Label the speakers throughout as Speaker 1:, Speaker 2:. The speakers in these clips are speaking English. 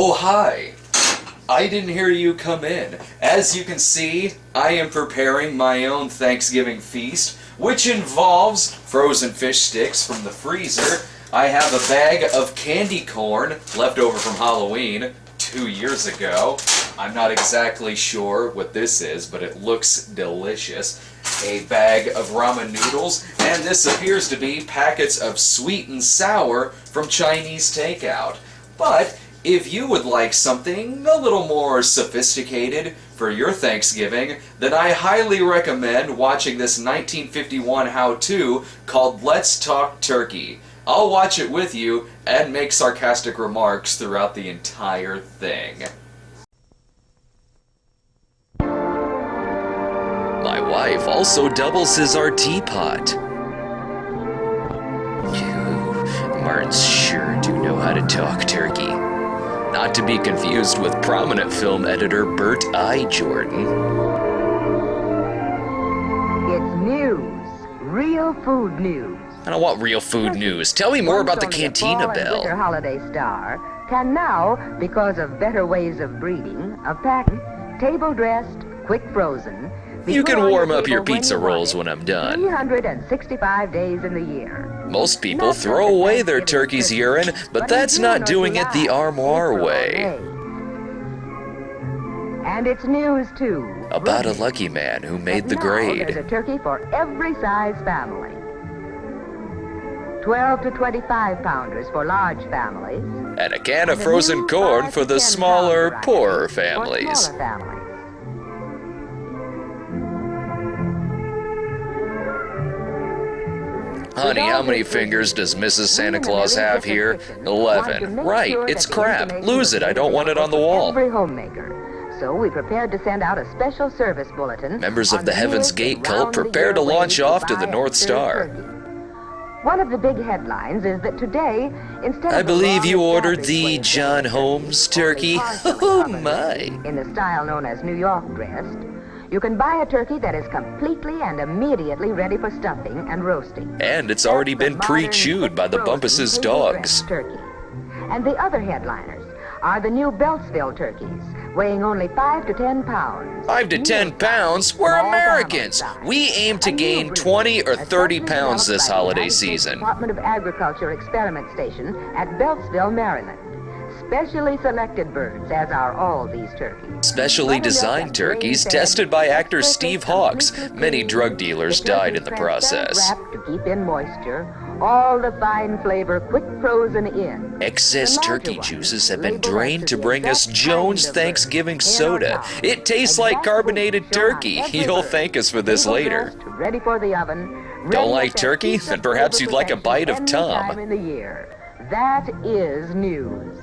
Speaker 1: Oh, hi. I didn't hear you come in. As you can see, I am preparing my own Thanksgiving feast, which involves frozen fish sticks from the freezer. I have a bag of candy corn left over from Halloween 2 years ago. I'm not exactly sure what this is, but it looks delicious. A bag of ramen noodles, and this appears to be packets of sweet and sour from Chinese takeout. But if you would like something a little more sophisticated for your Thanksgiving, then I highly recommend watching this 1951 how-to called Let's Talk Turkey. I'll watch it with you and make sarcastic remarks throughout the entire thing. My wife also doubles as our teapot. Martins sure do know how to talk turkey. Not to be confused with prominent film editor Bert I. Jordan.
Speaker 2: It's news. Real food news.
Speaker 1: I don't want real food news. Tell me more about the Cantina Bell.
Speaker 2: Winter holiday star can now, because of better ways of breeding, of packing, table-dressed, quick-frozen.
Speaker 1: You can warm up your pizza rolls when I'm done.
Speaker 2: 365 days in the year.
Speaker 1: Most people throw away their turkey's urine, but that's not doing it the armoire way.
Speaker 2: And it's news, too.
Speaker 1: About a lucky man who made the grade.
Speaker 2: There's a turkey for every size family. 12 to 25 pounders for large families.
Speaker 1: And a can of frozen corn for the smaller, poorer families. Honey, how many fingers does Mrs. Santa Claus have here? 11. Right, it's crap. Lose it, I don't want it on the wall.
Speaker 2: Every homemaker. So we prepared to send out a special service bulletin.
Speaker 1: Members of the Heaven's Gate cult prepare to launch off to the North Star.
Speaker 2: One of the big headlines is that today, instead
Speaker 1: I
Speaker 2: of
Speaker 1: believe you ordered the John Holmes turkey. Oh my.
Speaker 2: In the style known as New York dressed, you can buy a turkey that is completely and immediately ready for stuffing and roasting.
Speaker 1: And it's already been pre-chewed by the Bumpus's dogs.
Speaker 2: Turkey. And the other headliners are the new Beltsville turkeys, weighing only 5 to 10 pounds.
Speaker 1: 5 to 10 pounds? We're Americans. We aim to gain 20 or 30 pounds this holiday season.
Speaker 2: Department of Agriculture Experiment Station at Beltsville, Maryland. Specially selected birds, as are all these turkeys.
Speaker 1: Specially designed turkeys tested by actor Steve Hawks. Many drug dealers died in the process.
Speaker 2: Wrapped to keep in moisture, all the fine flavor quick frozen in.
Speaker 1: Excess turkey juices have been drained to bring us Jones Thanksgiving soda. It tastes like carbonated turkey. You'll thank us for this later.
Speaker 2: Ready for the oven.
Speaker 1: Don't like turkey? Then perhaps you'd like a bite of Tom.
Speaker 2: That is news.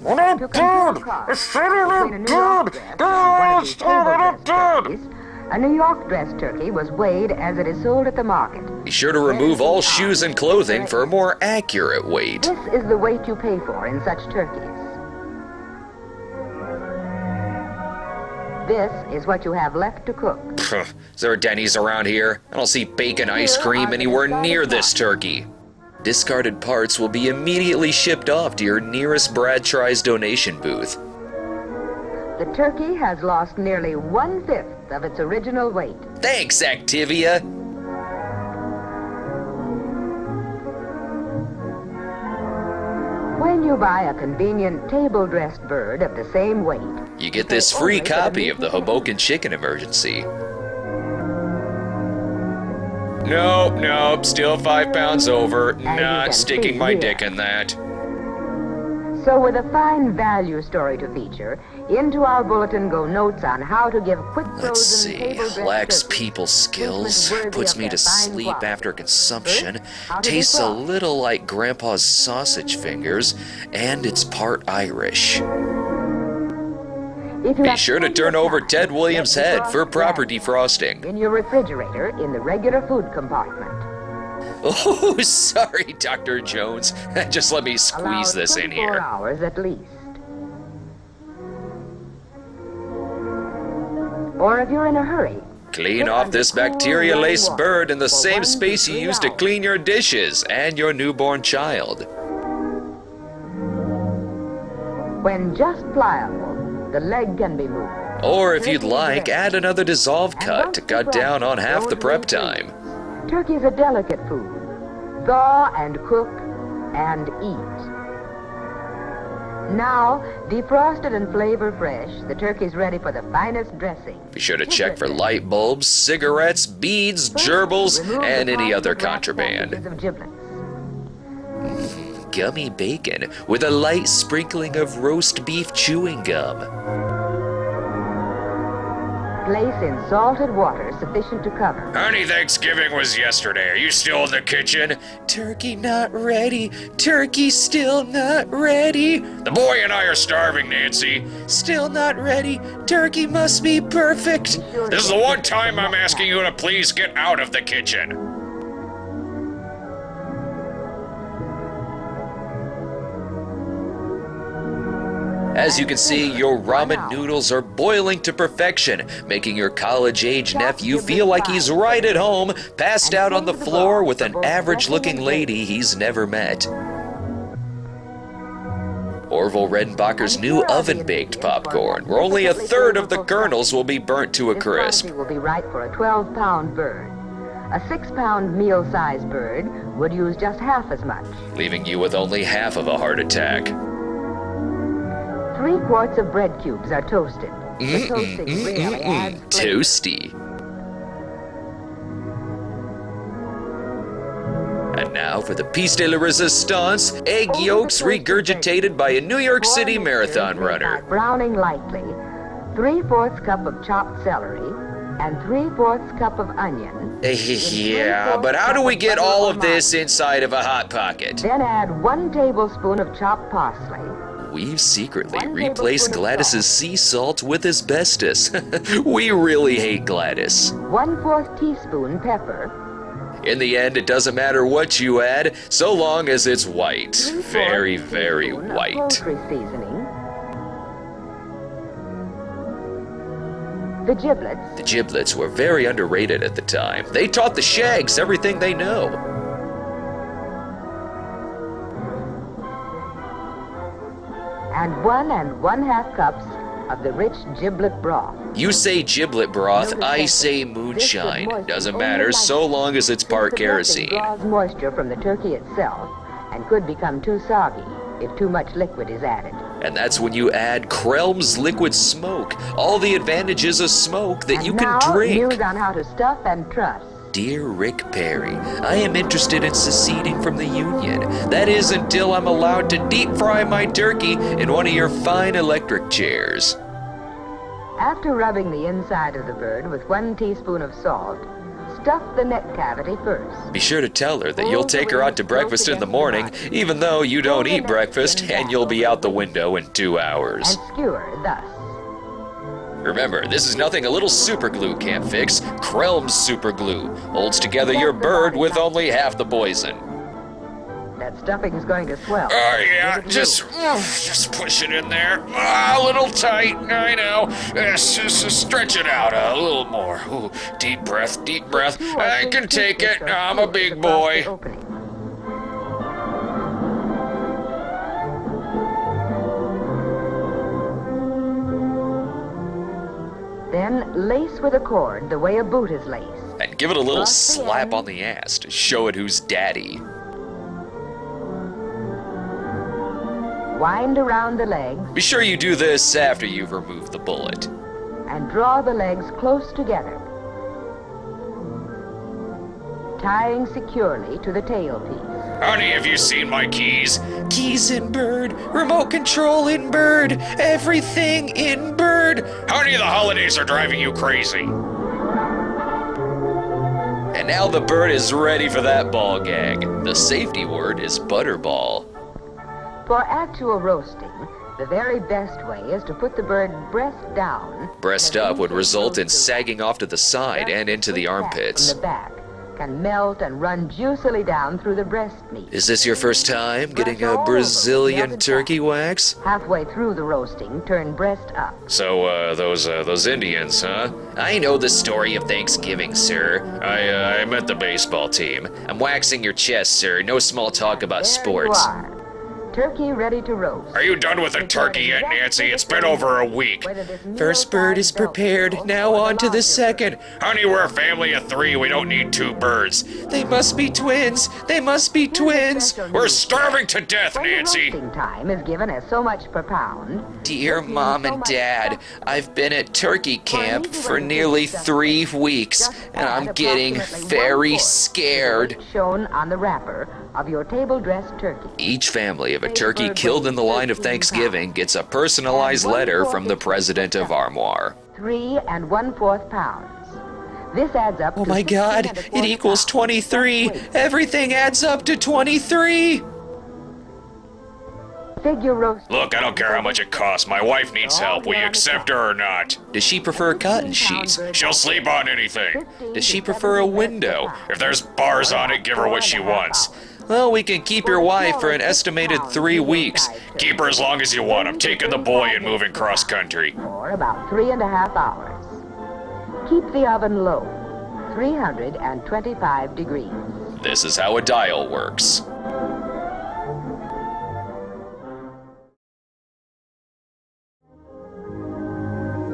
Speaker 3: Well, I'm dead! I said I'm dead! Guys, I'm dead!
Speaker 2: A New York dressed turkey was weighed as it is sold at the market.
Speaker 1: Be sure to remove all shoes and clothing for a more accurate weight.
Speaker 2: This is the weight you pay for in such turkeys. This is what you have left to cook.
Speaker 1: Is there a Denny's around here? I don't see bacon ice cream anywhere near this turkey. Discarded parts will be immediately shipped off to your nearest Bradtry's donation booth.
Speaker 2: The turkey has lost nearly 1/5 of its original weight.
Speaker 1: Thanks, Activia!
Speaker 2: When you buy a convenient table-dressed bird of the same weight,
Speaker 1: you get this free copy of the Hoboken Chicken Emergency. Nope, still 5 pounds over. Not sticking my dick in that.
Speaker 2: So with a fine value story to feature, into our bulletin go notes on how to give quick frozen.
Speaker 1: Let's see, lacks people skills, puts me to sleep after consumption, tastes a little like Grandpa's sausage fingers, and it's part Irish. Be sure to turn over Ted Williams' head for proper defrosting.
Speaker 2: In your refrigerator in the regular food compartment.
Speaker 1: Oh, sorry, Dr. Jones. Just let me squeeze this in here.
Speaker 2: 24 hours at least. Or if you're in a hurry,
Speaker 1: clean off this bacteria-laced bird in the same space you used to clean your dishes and your newborn child.
Speaker 2: When just pliable, the leg can be moved.
Speaker 1: Or if you'd like, add another dissolve cut to cut down on half the prep time.
Speaker 2: Turkey is a delicate food. Thaw and cook and eat. Now, defrosted and flavor fresh, the turkey's ready for the finest dressing.
Speaker 1: Be sure to check for light bulbs, cigarettes, beads, gerbils, and any other contraband. Gummy bacon with a light sprinkling of roast beef chewing gum.
Speaker 2: Place in salted water sufficient to cover.
Speaker 1: Honey, Thanksgiving was yesterday. Are you still in the kitchen? Turkey not ready. Turkey still not ready. The boy and I are starving, Nancy. Still not ready. Turkey must be perfect. This is the one time I'm asking you to please get out of the kitchen. As you can see, your ramen noodles are boiling to perfection, making your college-age nephew feel like he's right at home, passed out on the floor with an average-looking lady he's never met. Orville Redenbacher's new oven-baked popcorn, where only a third of the kernels will be burnt to a crisp.
Speaker 2: This will be right for a 12-pound bird. A 6-pound meal-sized bird would use just half as much,
Speaker 1: Leaving you with only half of a heart attack.
Speaker 2: 3 quarts of bread cubes are toasted. The toasting really adds flavor.
Speaker 1: Toasty. And now for the piece de la resistance, egg yolks regurgitated by a New York City marathon runner.
Speaker 2: Browning lightly, 3/4 cup of chopped celery, and 3/4 cup of onion.
Speaker 1: Yeah, but how do we get all of this inside of a Hot Pocket?
Speaker 2: Then add 1 tablespoon of chopped parsley.
Speaker 1: We've secretly replaced Gladys's sea salt with asbestos. We really hate Gladys.
Speaker 2: 1/4 teaspoon pepper.
Speaker 1: In the end, it doesn't matter what you add, so long as it's white.
Speaker 2: 3/4
Speaker 1: Very, very
Speaker 2: teaspoon of
Speaker 1: white.
Speaker 2: poultry seasoning. The giblets.
Speaker 1: The giblets were very underrated at the time. They taught the shags everything they know.
Speaker 2: And 1 1/2 cups of the rich giblet broth.
Speaker 1: You say giblet broth, I say moonshine. Doesn't matter so long as it's part
Speaker 2: The dressing
Speaker 1: kerosene.
Speaker 2: draws moisture from the turkey itself and could become too soggy if too much liquid is added.
Speaker 1: And that's when you add Krelm's liquid smoke. All the advantages of smoke that
Speaker 2: And
Speaker 1: you
Speaker 2: now,
Speaker 1: can drink.
Speaker 2: news on how to stuff and truss.
Speaker 1: Dear Rick Perry, I am interested in seceding from the Union. That is until I'm allowed to deep fry my turkey in one of your fine electric chairs.
Speaker 2: After rubbing the inside of the bird with 1 teaspoon of salt, stuff the neck cavity first.
Speaker 1: Be sure to tell her that you'll take her out to breakfast in the morning, even though you don't eat breakfast, and you'll be out the window in 2 hours.
Speaker 2: And skewer thus.
Speaker 1: Remember, this is nothing a little super glue can't fix. Krelm's super glue holds together your bird with only half the poison.
Speaker 2: That stuffing's going to swell.
Speaker 1: Oh yeah,
Speaker 2: Give it
Speaker 1: just push it in there. A little tight, I know. Just stretch it out a little more. Ooh, deep breath, deep breath.
Speaker 2: room.
Speaker 1: I can take it. I'm a big boy.
Speaker 2: Then lace with a cord the way a boot is laced.
Speaker 1: And give it a little
Speaker 2: Cross the
Speaker 1: slap
Speaker 2: end.
Speaker 1: on the ass to show it who's daddy.
Speaker 2: Wind around the legs
Speaker 1: Be sure you do this after you've removed the bullet.
Speaker 2: and draw the legs close together, tying securely to the tailpiece.
Speaker 1: Honey, have you seen my keys? Keys in bird, remote control in bird, everything in bird. Honey, the holidays are driving you crazy. And now the bird is ready for that ball gag. The safety word is butterball.
Speaker 2: For actual roasting, the very best way is to put the bird breast down.
Speaker 1: Breast up would result in sagging off to the side and into the armpits.
Speaker 2: From the back can melt and run juicily down through the breast meat.
Speaker 1: Is this your first time getting a Brazilian turkey wax?
Speaker 2: Halfway through the roasting, turn breast up.
Speaker 1: So, those Indians, huh? I know the story of Thanksgiving, sir. I meant the baseball team. I'm waxing your chest, sir. No small talk about
Speaker 2: There
Speaker 1: sports.
Speaker 2: you are. Turkey ready to roast.
Speaker 3: Are you done with the turkey yet, Nancy? It's been over a week.
Speaker 1: First bird is prepared, now on to the second.
Speaker 3: Honey, we're a family of 3. We don't need 2 birds.
Speaker 1: They must be twins. They must be twins.
Speaker 3: We're starving to death, Nancy.
Speaker 2: Roasting time is given as so much per pound.
Speaker 1: Dear Mom and Dad, I've been at turkey camp for nearly 3 weeks, and I'm getting very scared.
Speaker 2: Shown on the wrapper of your table-dressed turkey.
Speaker 1: Each family of a turkey killed in the line of Thanksgiving gets a personalized letter from the president of Armoire.
Speaker 2: 3 1/4 pounds. This adds up to
Speaker 1: Oh my God, it equals 23. Everything adds up to 23.
Speaker 2: Figure roast.
Speaker 3: Look, I don't care how much it costs. My wife needs help. Will you accept her or not?
Speaker 1: Does she prefer cotton sheets?
Speaker 3: She'll sleep on anything.
Speaker 1: Does she prefer a window?
Speaker 3: If there's bars on it, give her what she wants.
Speaker 1: Well, we can keep your wife for an estimated 3 weeks.
Speaker 3: Keep her as long as you want. I'm taking the boy and moving cross country.
Speaker 2: For about 3.5 hours. Keep the oven low, 325 degrees.
Speaker 1: This is how a dial works.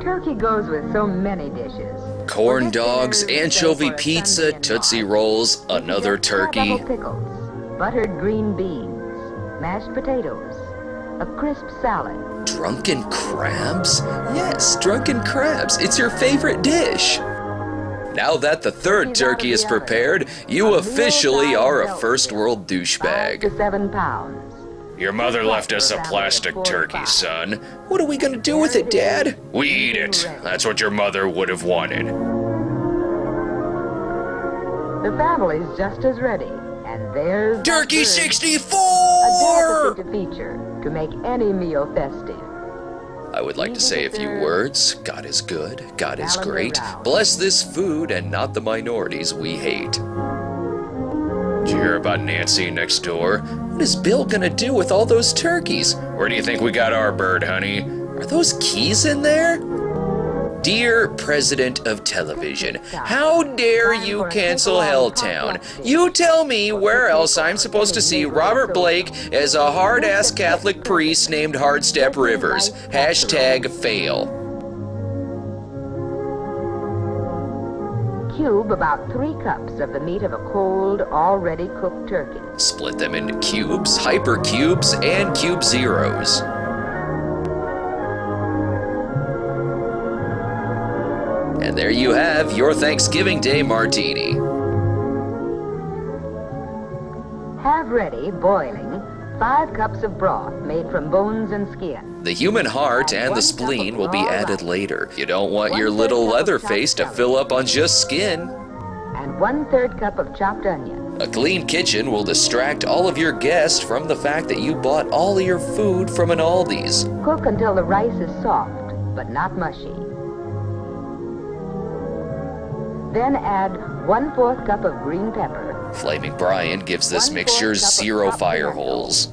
Speaker 2: Turkey goes with so many dishes.
Speaker 1: Corn dogs, anchovy pizza, Tootsie Rolls, another turkey.
Speaker 2: Double pickles, buttered green beans, mashed potatoes, a crisp salad.
Speaker 1: Drunken crabs? Yes, drunken crabs. It's your favorite dish. Now that the third turkey is prepared, you officially are a first world
Speaker 2: 5 to
Speaker 1: douchebag.
Speaker 2: 7 pounds.
Speaker 3: Your mother left us a plastic turkey, son.
Speaker 1: What are we gonna do with it, Dad?
Speaker 3: We eat it. That's what your mother would have wanted.
Speaker 2: The family's just as ready, and there's
Speaker 1: Turkey
Speaker 2: a
Speaker 1: 64!
Speaker 2: delicacy to feature to make any meal festive.
Speaker 1: I would like to say a few words. God is good. God is great. Bless this food and not the minorities we hate.
Speaker 3: Did you hear about Nancy next door?
Speaker 1: What is Bill gonna do with all those turkeys?
Speaker 3: Where do you think we got our bird, honey?
Speaker 1: Are those keys in there? Dear President of Television, how dare you cancel Helltown? You tell me where else I'm supposed to see Robert Blake as a hard-ass Catholic priest named Hardstep Rivers. Hashtag fail.
Speaker 2: Cube about 3 cups of the meat of a cold, already cooked turkey.
Speaker 1: Split them into cubes, hypercubes, and cube zeros. And there you have your Thanksgiving Day martini.
Speaker 2: Have ready, boiling, 5 cups of broth made from bones and skin.
Speaker 1: The human heart and the spleen will be added later. You don't want your little leather face to fill up on just skin.
Speaker 2: And 1/3 cup of chopped onion.
Speaker 1: A clean kitchen will distract all of your guests from the fact that you bought all of your food from an Aldi's.
Speaker 2: Cook until the rice is soft, but not mushy. Then add 1/4 cup of green pepper.
Speaker 1: Flaming Brian gives this mixture 0 fire holes.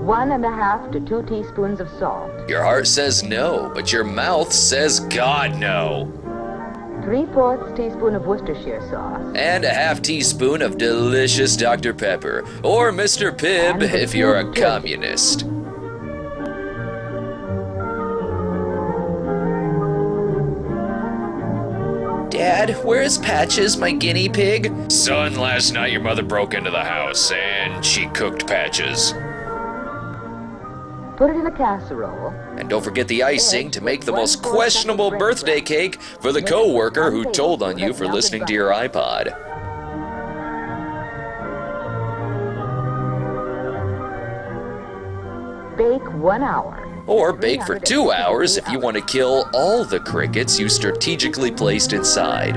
Speaker 2: 1.5 to 2 teaspoons of salt.
Speaker 1: Your heart says no, but your mouth says God no.
Speaker 2: 3/4 teaspoon of Worcestershire sauce.
Speaker 1: And a half teaspoon of delicious Dr. Pepper, or Mr. Pibb if you're a communist. Dad, where's Patches, my guinea pig?
Speaker 3: Son, last night your mother broke into the house and she cooked Patches.
Speaker 2: Put it in a casserole.
Speaker 1: And don't forget the icing to make the most questionable birthday cake for the co-worker who told on you for listening to your iPod.
Speaker 2: Bake 1 hour.
Speaker 1: Or bake for 2 hours if you want to kill all the crickets you strategically placed inside.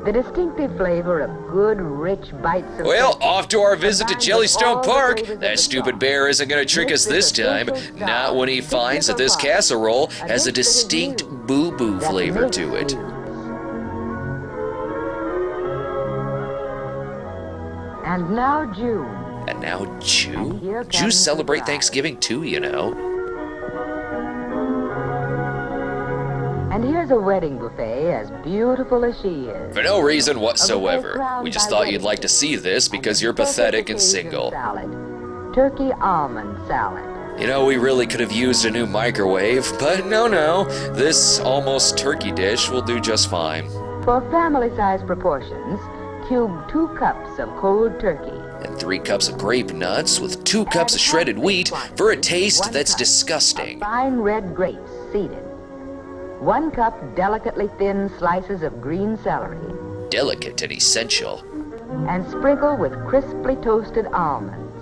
Speaker 2: The distinctive flavor of good, rich bites of
Speaker 1: Well,
Speaker 2: turkey,
Speaker 1: off to our visit to
Speaker 2: combined with
Speaker 1: Jellystone
Speaker 2: all the
Speaker 1: Park.
Speaker 2: flavors of
Speaker 1: That
Speaker 2: the
Speaker 1: stupid
Speaker 2: sauce.
Speaker 1: bear isn't going to trick us this time. Not when he finds that this casserole has a
Speaker 2: dish that is
Speaker 1: distinct
Speaker 2: used
Speaker 1: boo-boo
Speaker 2: that
Speaker 1: flavor
Speaker 2: makes
Speaker 1: to it.
Speaker 2: stews. And now June.
Speaker 1: And now Jew?
Speaker 2: And here comes
Speaker 1: Jews
Speaker 2: the
Speaker 1: celebrate
Speaker 2: surprise.
Speaker 1: Thanksgiving too, you know.
Speaker 2: And here's Here's a wedding buffet as beautiful as she is.
Speaker 1: For no reason whatsoever. We just thought you'd like to see this because you're pathetic and single.
Speaker 2: Salad. Turkey almond salad.
Speaker 1: You know, we really could have used a new microwave, but no. This almost turkey dish will do just fine.
Speaker 2: For family-size proportions, cube 2 cups of cold turkey.
Speaker 1: And 3 cups of grape nuts with 2 cups of shredded wheat for a taste that's disgusting.
Speaker 2: Fine red grapes seeded. 1 cup delicately thin slices of green celery.
Speaker 1: Delicate and essential.
Speaker 2: And sprinkle with crisply toasted almonds.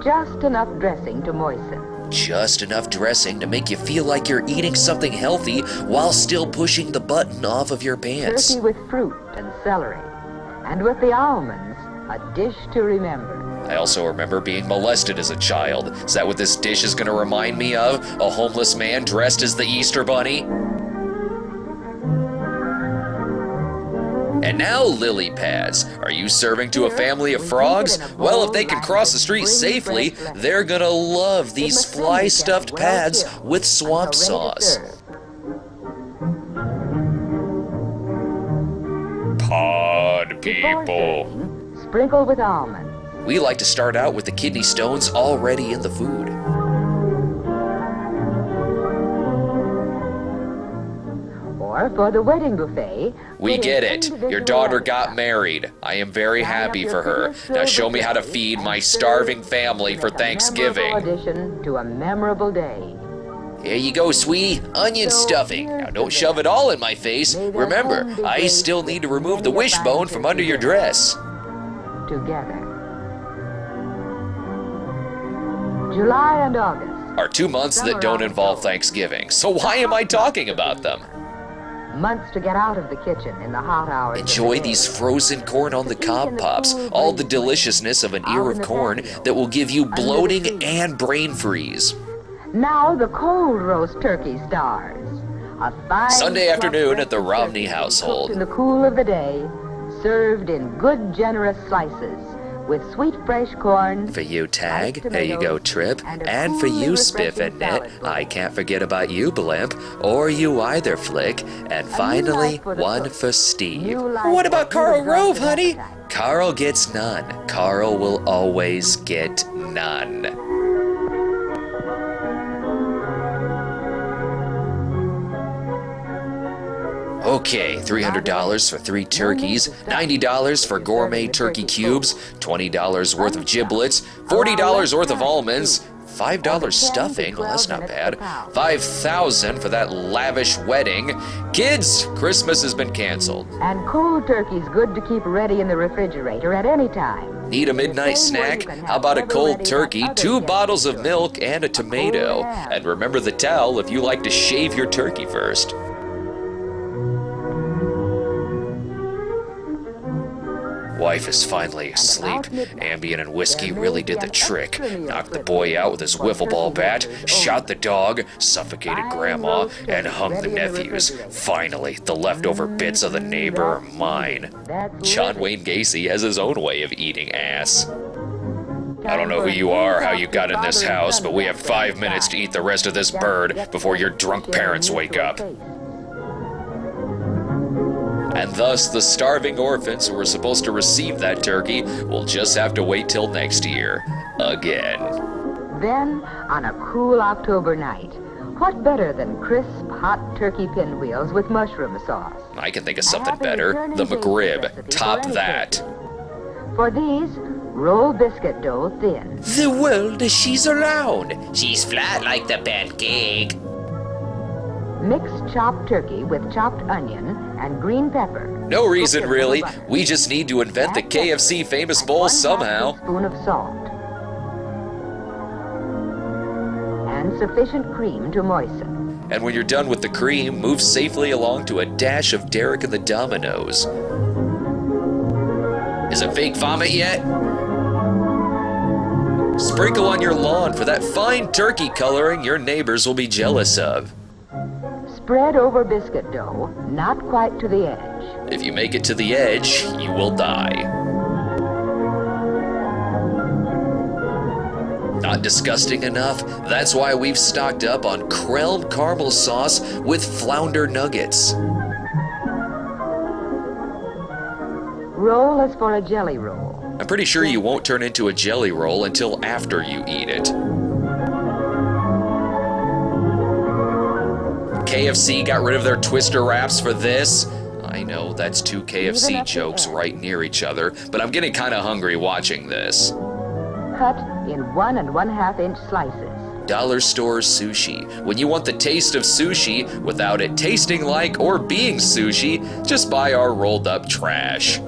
Speaker 2: Just enough dressing to moisten.
Speaker 1: Just enough dressing to make you feel like you're eating something healthy while still pushing the button off of your pants.
Speaker 2: Turkey with fruit and celery. And with the almonds, a dish to remember.
Speaker 1: I also remember being molested as a child. Is that what this dish is going to remind me of? A homeless man dressed as the Easter Bunny? And now lily pads. Are you serving to a family of frogs? Well, if they can cross the street safely, they're gonna love these fly-stuffed pads with swamp sauce. Pod people.
Speaker 2: Sprinkle with almonds.
Speaker 1: We like to start out with the kidney stones already in the food.
Speaker 2: Or for the wedding buffet,
Speaker 1: we get it. Your daughter got married. I am very happy for her. Now show me how to feed my starving family for Thanksgiving.
Speaker 2: Addition to a memorable day.
Speaker 1: Here you go, sweetie. Onion stuffing. Now don't shove it all in my face. Remember, I still need to remove the wishbone from under your dress.
Speaker 2: Together. July and August
Speaker 1: are 2 months that don't involve Thanksgiving. So why am I talking about them?
Speaker 2: Months to get out of the kitchen in the hot hours.
Speaker 1: Enjoy these frozen corn on the cob pops. All the deliciousness of an ear of corn that will give you bloating and brain freeze.
Speaker 2: Now the cold roast turkey stars. A fine
Speaker 1: Sunday afternoon at the Romney household.
Speaker 2: In the cool of the day, served in good generous slices with sweet fresh corn.
Speaker 1: For you, Tag. There you go, Trip. And for you, Spiff and Knit. I can't forget about you, Blimp. Or you either, Flick. And finally, one for Steve. What about Carl Rove, honey? Carl gets none. Carl will always get none. Okay, $300 for 3 turkeys, $90 for gourmet turkey cubes, $20 worth of giblets, $40 worth of almonds, $5 stuffing, well that's not bad, $5,000 for that lavish wedding. Kids, Christmas has been canceled.
Speaker 2: And cold turkey's good to keep ready in the refrigerator at any time.
Speaker 1: Need a midnight snack? How about a cold turkey, 2 bottles of milk, and a tomato? And remember the towel if you like to shave your turkey first. Wife is finally asleep. Ambien and whiskey really did the trick. Knocked the boy out with his wiffle ball bat, shot the dog, suffocated grandma, and hung the nephews. Finally, the leftover bits of the neighbor are mine. John Wayne Gacy has his own way of eating ass. I don't know who you are, how you got in this house, but we have 5 minutes to eat the rest of this bird before your drunk parents wake up. And thus, the starving orphans who were supposed to receive that turkey will just have to wait till next year. Again.
Speaker 2: Then, on a cool October night, what better than crisp, hot turkey pinwheels with mushroom sauce?
Speaker 1: I can think of something better. The McRib. Top that.
Speaker 2: For these, roll biscuit dough thin.
Speaker 1: The world she's around. She's flat like the pancake.
Speaker 2: Mix chopped turkey with chopped onion and green pepper.
Speaker 1: No reason, really. We just need to invent the KFC famous bowl somehow.
Speaker 2: 1 teaspoon of salt. And sufficient cream to moisten.
Speaker 1: And when you're done with the cream, move safely along to a dash of Derek and the Dominoes. Is it fake vomit yet? Sprinkle on your lawn for that fine turkey coloring your neighbors will be jealous of.
Speaker 2: Spread over biscuit dough, not quite to the edge.
Speaker 1: If you make it to the edge, you will die. Not disgusting enough? That's why we've stocked up on Krelled caramel sauce with flounder nuggets.
Speaker 2: Roll is for a jelly roll.
Speaker 1: I'm pretty sure you won't turn into a jelly roll until after you eat it. KFC got rid of their twister wraps for this. I know, that's two KFC jokes right near each other, but I'm getting kind of hungry watching this.
Speaker 2: Cut in 1 1/2 inch slices.
Speaker 1: Dollar store sushi. When you want the taste of sushi without it tasting like or being sushi, just buy our rolled up trash.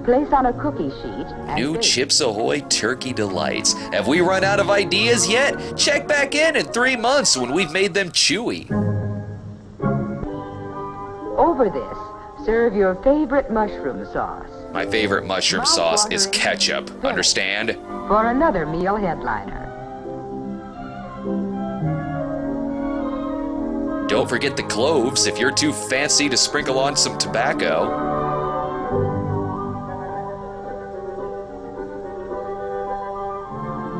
Speaker 2: Place on a cookie sheet and
Speaker 1: New
Speaker 2: bake.
Speaker 1: Chips Ahoy Turkey Delights. Have we run out of ideas yet? Check back in 3 months when we've made them chewy.
Speaker 2: Over this, serve your favorite mushroom sauce.
Speaker 1: My favorite mushroom sauce is ketchup, understand?
Speaker 2: For another meal headliner.
Speaker 1: Don't forget the cloves if you're too fancy to sprinkle on some tobacco.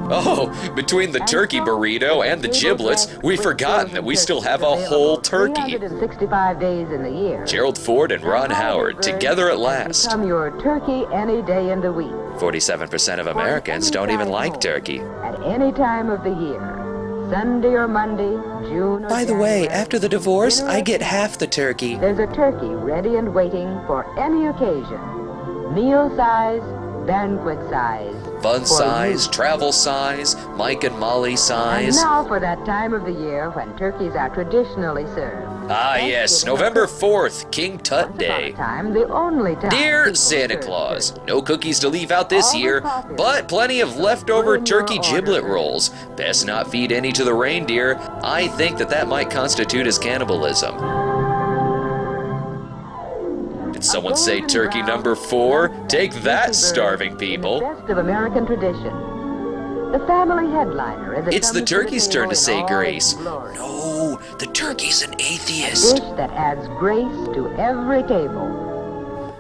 Speaker 1: Oh, between the turkey burrito and the giblets, we've forgotten that we still have a whole turkey.
Speaker 2: 365 days in the year.
Speaker 1: Gerald Ford and Ron Howard, together at last.
Speaker 2: Become your turkey any day in the week.
Speaker 1: 47% of Americans don't even like turkey.
Speaker 2: At any time of the year. Sunday or Monday, June or
Speaker 1: By the way,
Speaker 2: January,
Speaker 1: after the divorce,
Speaker 2: dinner
Speaker 1: I
Speaker 2: or
Speaker 1: get
Speaker 2: dinner.
Speaker 1: half the turkey.
Speaker 2: There's a turkey ready and waiting for any occasion. Meal size, banquet size.
Speaker 1: Fun
Speaker 2: for
Speaker 1: size,
Speaker 2: you.
Speaker 1: travel size, Mike and Molly
Speaker 2: And
Speaker 1: size.
Speaker 2: now for that time of the year when turkeys are traditionally served.
Speaker 1: Ah yes, November 4th, King Tut
Speaker 2: Once upon a
Speaker 1: Day.
Speaker 2: time, the only time
Speaker 1: Dear
Speaker 2: people
Speaker 1: Santa
Speaker 2: served
Speaker 1: Claus,
Speaker 2: turkey.
Speaker 1: no cookies to leave out this year, but plenty of leftover turkey giblet rolls. Best not feed any to the reindeer. I think that might constitute as cannibalism. Did someone say turkey number 4? Take that, starving people.
Speaker 2: Best of American tradition. The family headliner as it
Speaker 1: It's the
Speaker 2: comes to
Speaker 1: turkey's turn
Speaker 2: table
Speaker 1: to say
Speaker 2: in all
Speaker 1: grace.
Speaker 2: its glory.
Speaker 1: No, the turkey's an
Speaker 2: A
Speaker 1: atheist.
Speaker 2: dish that adds grace to every table.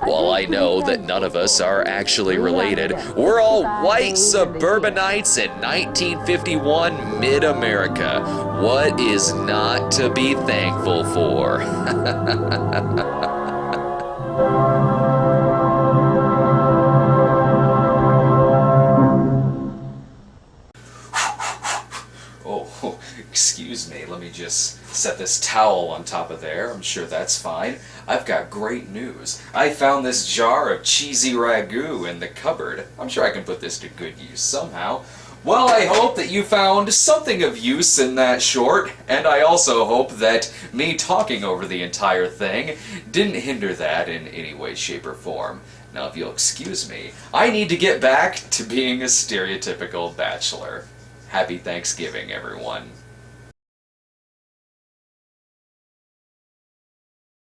Speaker 1: While I know that none of us are actually related, we're all white suburbanites in 1951 mid-America. What is not to be thankful for? Oh, excuse me. Let me just set this towel on top of there. I'm sure that's fine. I've got great news. I found this jar of cheesy ragu in the cupboard. I'm sure I can put this to good use somehow. Well, I hope that you found something of use in that short, and I also hope that me talking over the entire thing didn't hinder that in any way, shape, or form. Now, if you'll excuse me, I need to get back to being a stereotypical bachelor. Happy Thanksgiving, everyone.